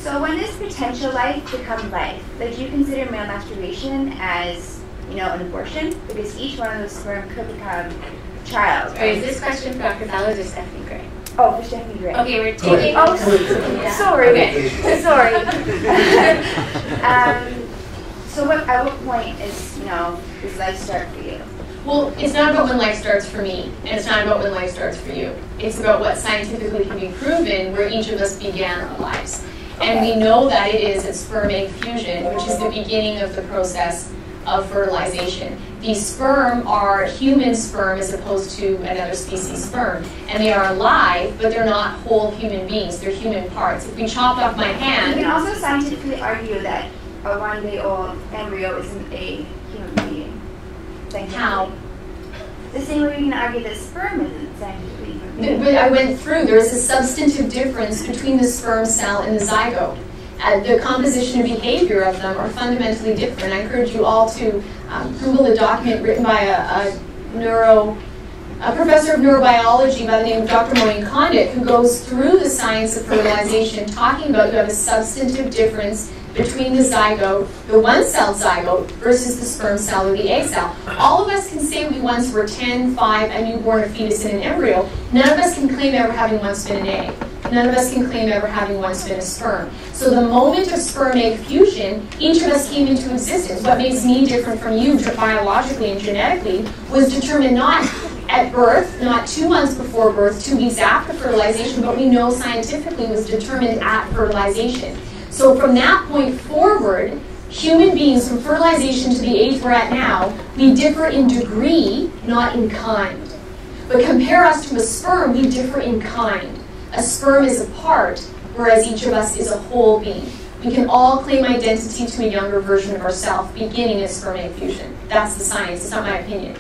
So when does potential life become life? Like, do you consider male masturbation as, you know, an abortion? Because each one of those sperm could become a child. All right, is this question for Dr. Fallows or Stephanie Gray? Oh, for Stephanie Gray. Okay, we're taking... Oh, sorry. Okay. Sorry. So at what point is, you know, does life start for you? Well, it's not about when life starts for me, and it's not about when life starts for you. It's about what scientifically can be proven where each of us began our lives. And we know that it is at sperm egg fusion, which is the beginning of the process of fertilization. These sperm are human sperm as opposed to another species sperm. And they are alive, but they're not whole human beings. They're human parts. If we chopped off my hand... You can also scientifically argue that a one-day-old embryo isn't a human being. How? The same way you can argue that sperm isn't scientifically human being. But I went through, there is a substantive difference between the sperm cell and the zygote. The composition and behavior of them are fundamentally different. I encourage you all to Google a document written by a professor of neurobiology by the name of Dr. Maureen Condit, who goes through the science of fertilization, talking about you have a substantive difference between the zygote, the one-celled zygote, versus the sperm cell or the egg cell. All of us can say we once were 10, 5, a newborn, a fetus, and an embryo. None of us can claim ever having once been an egg. None of us can claim ever having once been a sperm. So the moment of sperm-egg fusion, each of us came into existence. What makes me different from you biologically and genetically was determined not at birth, not 2 months before birth, 2 weeks after fertilization, but we know scientifically was determined at fertilization. So from that point forward, human beings, from fertilization to the age we're at now, we differ in degree, not in kind. But compare us to a sperm, we differ in kind. A sperm is a part, whereas each of us is a whole being. We can all claim identity to a younger version of ourselves, beginning at sperm-egg fusion. That's the science. It's not my opinion.